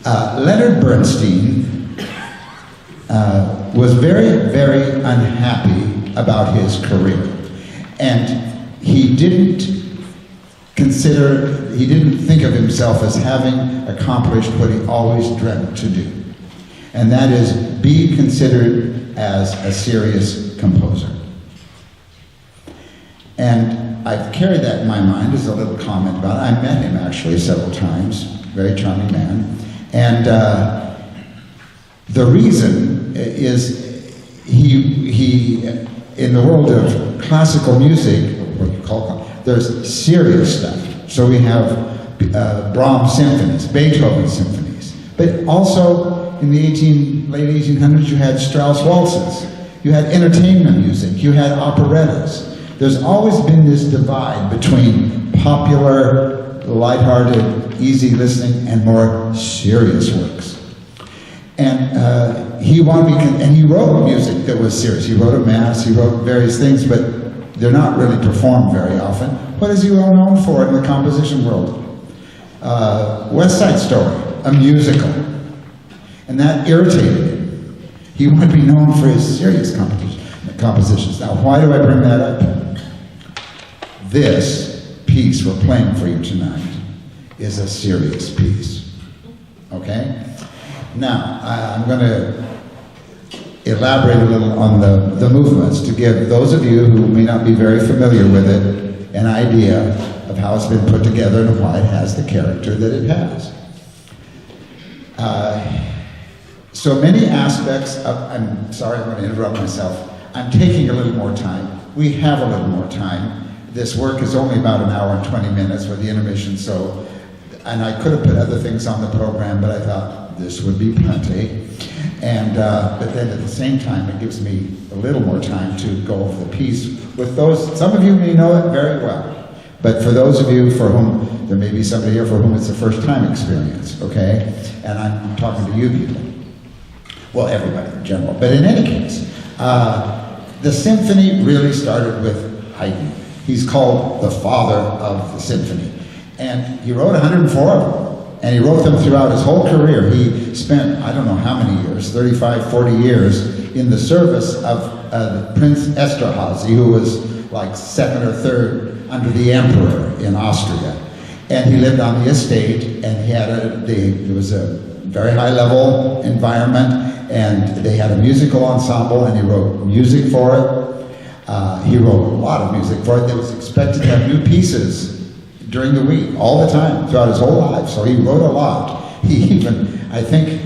Leonard Bernstein was very, very unhappy about his career. And he didn't think of himself as having accomplished what he always dreamt to do. And that is be considered as a serious composer. And I've carried that in my mind as a little comment about it. I met him actually several times, very charming man. And the reason is he in the world of classical music, what you call it, there's serious stuff. So we have Brahms symphonies, Beethoven symphonies, but also in the late 1800s you had Strauss waltzes, you had entertainment music, you had operettas. There's always been this divide between popular, lighthearted, easy listening, and more serious works. And he wrote music that was serious. He wrote a mass, he wrote various things, but they're not really performed very often. What is he well known for in the composition world? West Side Story, a musical. And that irritated him. He wanted to be known for his serious compositions. Now, why do I bring that up? This piece we're playing for you tonight is a serious piece, okay? Now, I'm going to elaborate a little on the movements to give those of you who may not be very familiar with it an idea of how it's been put together and why it has the character that it has. So many aspects of, I'm sorry, I'm going to interrupt myself. I'm taking a little more time. We have a little more time. This work is only about an hour and 20 minutes with the intermission, and I could have put other things on the program, but I thought this would be plenty. And, but then at the same time, it gives me a little more time to go over the piece with those. Some of you may know it very well, but for those of you for whom, there may be somebody here for whom it's a first time experience, okay? And I'm talking to you people. Well, everybody in general. But in any case, the symphony really started with Haydn. He's called the father of the symphony. And he wrote 104 of them. And he wrote them throughout his whole career. He spent, I don't know how many years, 35, 40 years, in the service of Prince Esterhazy, who was like second or third under the emperor in Austria. And he lived on the estate, and he had it was a very high level environment, and they had a musical ensemble, and he wrote music for it. He wrote a lot of music for it. They was expected to have new pieces during the week, all the time, throughout his whole life. So he wrote a lot. He even, I think,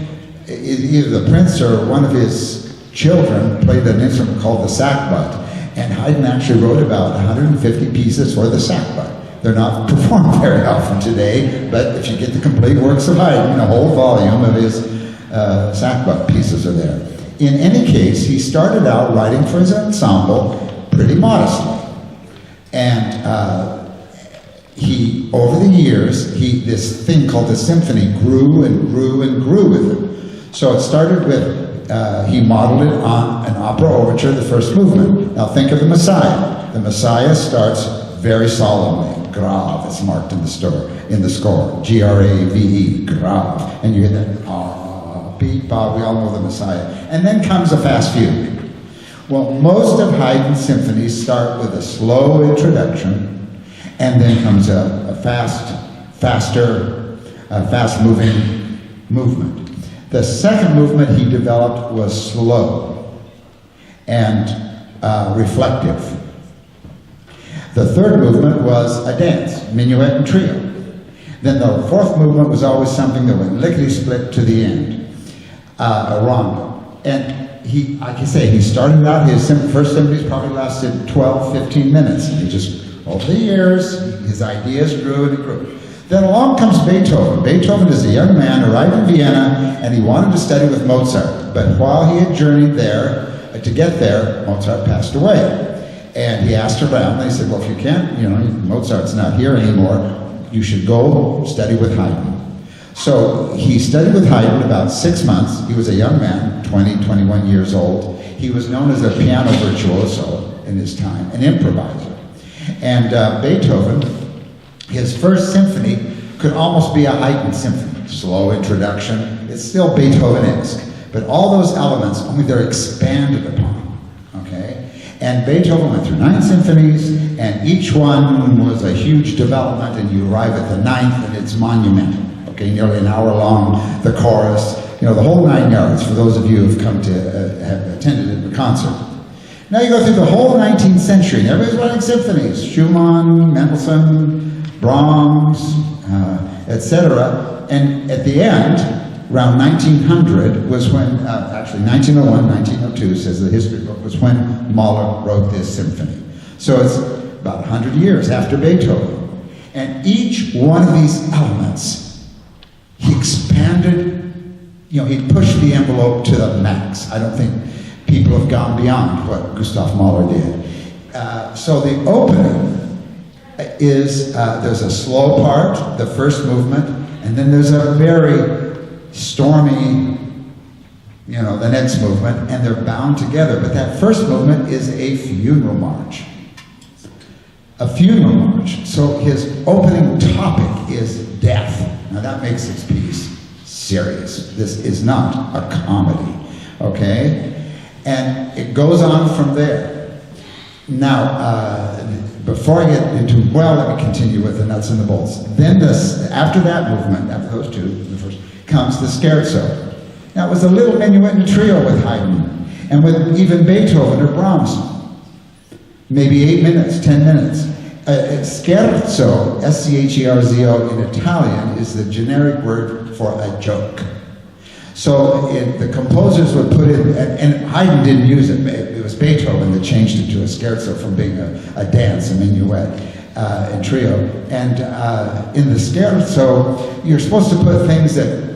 either the prince or one of his children played an instrument called the sackbut. And Haydn actually wrote about 150 pieces for the sackbut. They're not performed very often today, but if you get the complete works of Haydn, a whole volume of his sackbut pieces are there. In any case, he started out writing for his ensemble pretty modestly. And over the years, this thing called the symphony grew and grew and grew with him. So it started with, he modeled it on an opera overture, the first movement. Now think of the Messiah. The Messiah starts very solemnly. Grave, it's marked in the score. G-R-A-V-E, grave. And you hear that, beat, bob, we all know the Messiah. And then comes a fast fugue. Well, most of Haydn's symphonies start with a slow introduction, and then comes a fast-moving movement. The second movement he developed was slow and reflective. The third movement was a dance, minuet and trio. Then the fourth movement was always something that went lickety-split to the end, a rondo. And like I say, he started out, his first symphonies probably lasted 12, 15 minutes. And he just, over the years, his ideas grew and grew. Then along comes Beethoven. Beethoven is a young man, arrived in Vienna, and he wanted to study with Mozart. But while he had journeyed there, to get there, Mozart passed away. And he asked around, and they said, well, if you can't, Mozart's not here anymore, you should go study with Haydn. So he studied with Haydn about 6 months. He was a young man, 20, 21 years old. He was known as a piano virtuoso in his time, an improviser. And Beethoven, his first symphony, could almost be a heightened symphony. Slow introduction, it's still Beethoven-esque, but all those elements, only they're expanded upon, okay? And Beethoven went through 9 symphonies, and each one was a huge development, and you arrive at the 9th, and it's monumental, okay? Nearly an hour long, the chorus, you know, the whole 9 yards, for those of you who've come to, have attended a concert. Now you go through the whole 19th century, and everybody's writing symphonies. Schumann, Mendelssohn, Brahms, etc. And at the end, around 1900 was when, actually 1901, 1902 says the history book, was when Mahler wrote this symphony. So it's about 100 years after Beethoven. And each one of these elements, he expanded, you know, he pushed the envelope to the max. I don't think people have gone beyond what Gustav Mahler did. So the opening is, there's a slow part, the first movement, and then there's a very stormy, you know, the next movement, and they're bound together. But that first movement is a funeral march. A funeral march. So his opening topic is death. Now that makes this piece serious. This is not a comedy, okay? And it goes on from there. Now, before I get into, well, let me continue with the nuts and the bolts. Then after that movement, after those two, the first, comes the scherzo. Now it was a little minuet and trio with Haydn, and with even Beethoven or Brahms. Maybe 8 minutes, 10 minutes. Scherzo, S-C-H-E-R-Z-O in Italian, is the generic word for a joke. So the composers would put in, and Haydn didn't use it. It was Beethoven that changed it to a scherzo from being a dance, a minuet, and trio. And in the scherzo, you're supposed to put things that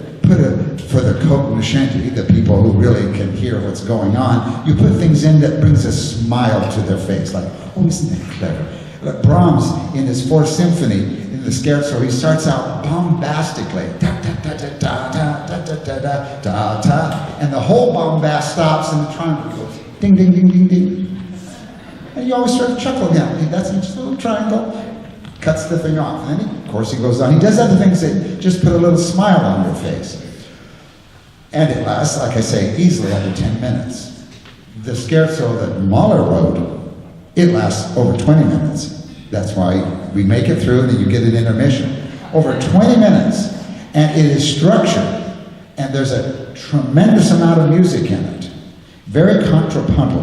for the cognoscenti, the people who really can hear what's going on, you put things in that brings a smile to their face, like, oh, isn't that clever? Like Brahms, in his 4th symphony, in the scherzo, he starts out bombastically, da da da da da da da da da da da, and the whole bombast stops, and the triangle goes ding ding ding ding ding, and you always sort of chuckle again. That's just a little triangle, cuts the thing off, and then of course he goes on. He does other things that just put a little smile on your face, and it lasts, like I say, easily under 10 minutes. The scherzo that Mahler wrote, it lasts over 20 minutes. That's why we make it through and then you get an intermission. Over 20 minutes, and it is structured, and there's a tremendous amount of music in it. Very contrapuntal.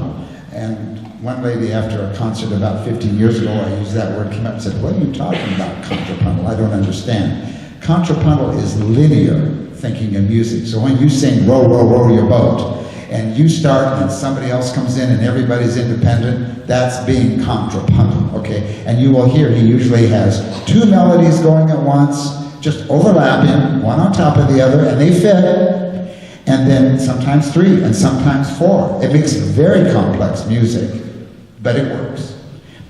And one lady after a concert about 15 years ago, I used that word, came up and said, what are you talking about, contrapuntal? I don't understand. Contrapuntal is linear thinking of music. So when you sing, row, row, row your boat, and you start and somebody else comes in and everybody's independent, that's being contrapuntal, okay? And you will hear he usually has 2 melodies going at once, just overlapping, one on top of the other, and they fit, and then sometimes 3 and sometimes 4. It makes very complex music, but it works.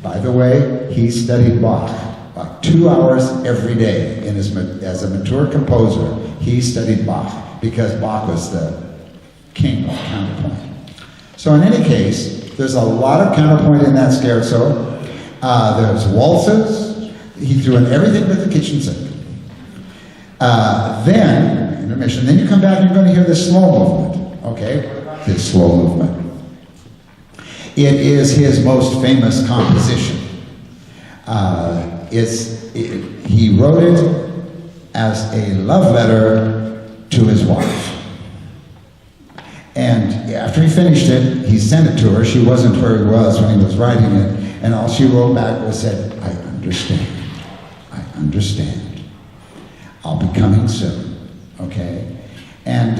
By the way, he studied Bach, about 2 hours every day as a mature composer. He studied Bach because Bach was the king of counterpoint. So in any case, there's a lot of counterpoint in that scherzo. There's waltzes. He threw in everything but the kitchen sink. Then, intermission, then you come back and you're going to hear this slow movement, okay? This slow movement. It is his most famous composition. He wrote it as a love letter to his wife. And after he finished it, he sent it to her. She wasn't where he was when he was writing it. And all she wrote back was said, I understand. I understand. I'll be coming soon. Okay? And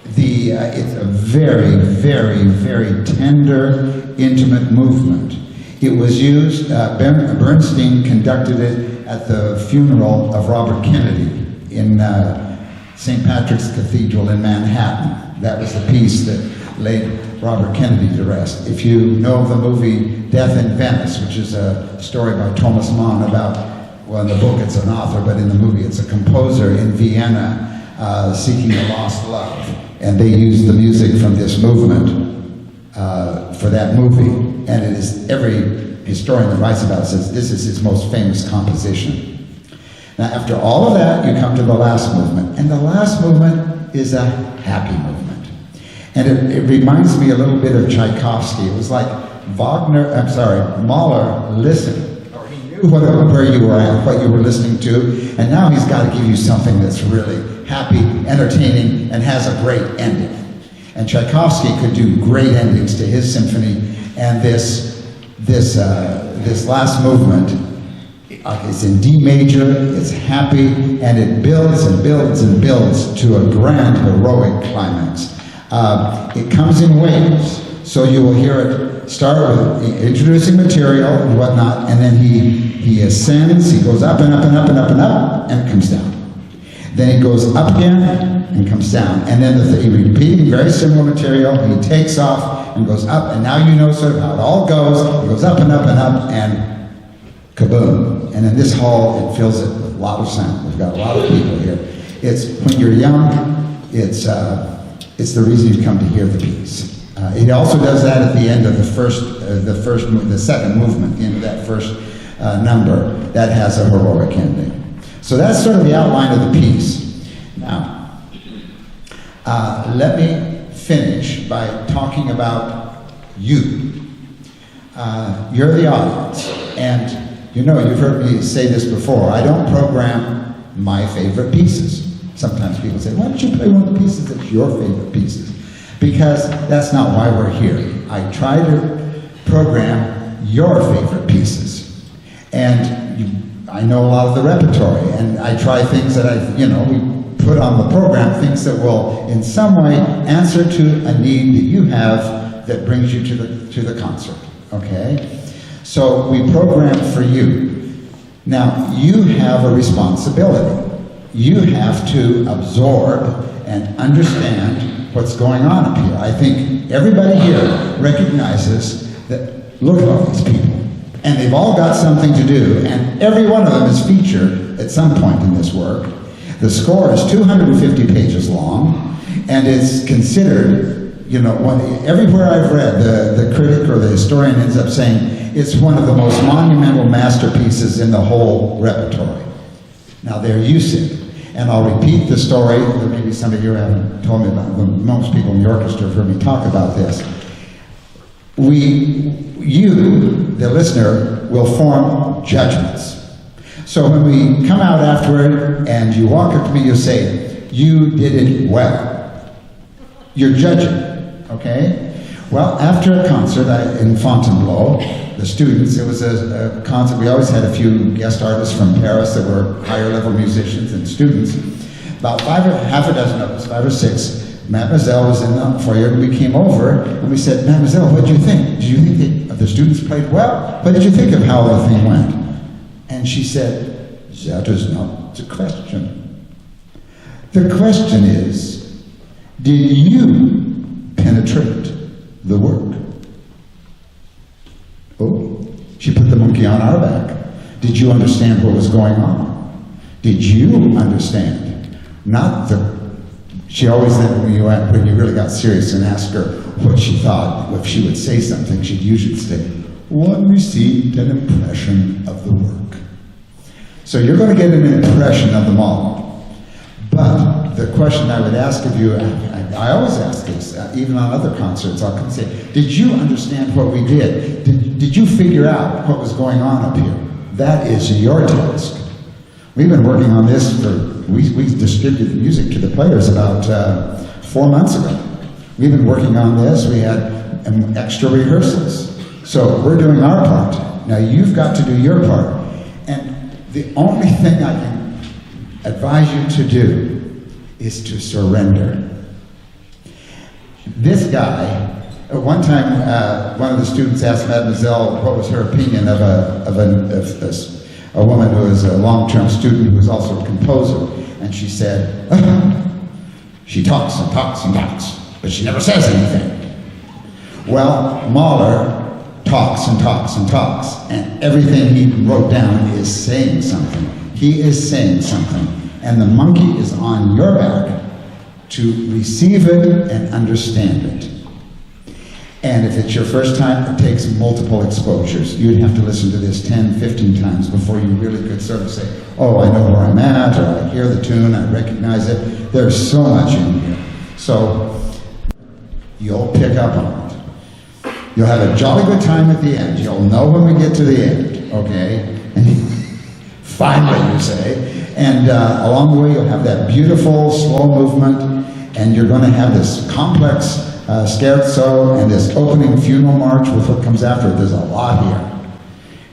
it's a very, very, very tender, intimate movement. It was used, Bernstein conducted it at the funeral of Robert Kennedy in St. Patrick's Cathedral in Manhattan. That was the piece that laid Robert Kennedy to rest. If you know the movie Death in Venice, which is a story by Thomas Mann about, well, in the book it's an author, but in the movie it's a composer in Vienna seeking a lost love. And they used the music from this movement for that movie. And every historian that writes about it says this is his most famous composition. Now, after all of that, you come to the last movement. And the last movement is a happy movement. And it reminds me a little bit of Tchaikovsky. It was like Mahler listened, or he knew where you were at, what you were listening to, and now he's got to give you something that's really happy, entertaining, and has a great ending. And Tchaikovsky could do great endings to his symphony, and this last movement is in D major, it's happy, and it builds and builds and builds to a grand, heroic climax. It comes in waves, so you will hear it start with introducing material and whatnot, and then he ascends, he goes up and up and up and up and up, and comes down. Then he goes up again and comes down, and then he repeating very similar material, he takes off and goes up, and now you know sort of how it all goes. He goes up and up and up, and kaboom. And in this hall, it fills it with a lot of sound. We've got a lot of people here. It's when you're young, it's the reason you come to hear the piece. It also does that at the end of the second movement, the end of that first number, that has a heroic ending. So that's sort of the outline of the piece. Now, let me finish by talking about you. You're the audience, and you know, you've heard me say this before, I don't program my favorite pieces. Sometimes people say, why don't you play one of the pieces that's your favorite pieces? Because that's not why we're here. I try to program your favorite pieces. And I know a lot of the repertory, and I try things that we put on the program, things that will in some way answer to a need that you have that brings you to the concert, okay? So we program for you. Now, you have a responsibility. You have to absorb and understand what's going on up here. I think everybody here recognizes that, look at all these people. And they've all got something to do, and every one of them is featured at some point in this work. The score is 250 pages long, and it's considered, everywhere I've read, the critic or the historian ends up saying it's one of the most monumental masterpieces in the whole repertory. Now, there you sit. And I'll repeat the story that maybe some of you haven't told me about. Most people in the orchestra have heard me talk about this. You, the listener, will form judgments. So when we come out afterward and you walk up to me, you'll say, you did it well. You're judging, okay? Well, after a concert in Fontainebleau, the students, it was a concert, we always had a few guest artists from Paris that were higher level musicians and students. About half a dozen of us, 5 or 6, Mademoiselle was in the foyer, and we came over and we said, Mademoiselle, what did you think? Did you think the students played well? What did you think of how the thing went? And she said, that is not the question. The question is, did you penetrate the work? Oh, she put the monkey on our back. Did you understand what was going on? Did you understand? She always then, when you really got serious and asked her what she thought, if she would say something, she'd usually say, one received an impression of the work. So you're going to get an impression of the model. But the question I would ask of you, I always ask this, even on other concerts, I'll say, did you understand what we did? Did you figure out what was going on up here? That is your task. We've been working on this we distributed music to the players about 4 months ago. We've been working on this. We had extra rehearsals. So we're doing our part. Now you've got to do your part. And the only thing I can advise you to do is to surrender. This guy, at one time, one of the students asked Mademoiselle what was her opinion of a woman who was a long-term student who was also a composer. And she said, she talks and talks and talks, but she never says anything. Well, Mahler talks and talks and talks, and everything he wrote down is saying something. He is saying something, and the monkey is on your back to receive it and understand it. And if it's your first time, it takes multiple exposures. You'd have to listen to this 10, 15 times before you really could sort of say, oh, I know where I'm at, or I hear the tune, I recognize it. There's so much in here. So you'll pick up on it. You'll have a jolly good time at the end. You'll know when we get to the end, okay? And finally, you say. And along the way, you'll have that beautiful, slow movement, and you're going to have this complex scherzo and this opening funeral march with what comes after it. There's a lot here.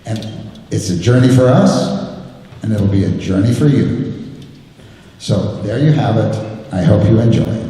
And it's a journey for us, and it'll be a journey for you. So there you have it. I hope you enjoy it.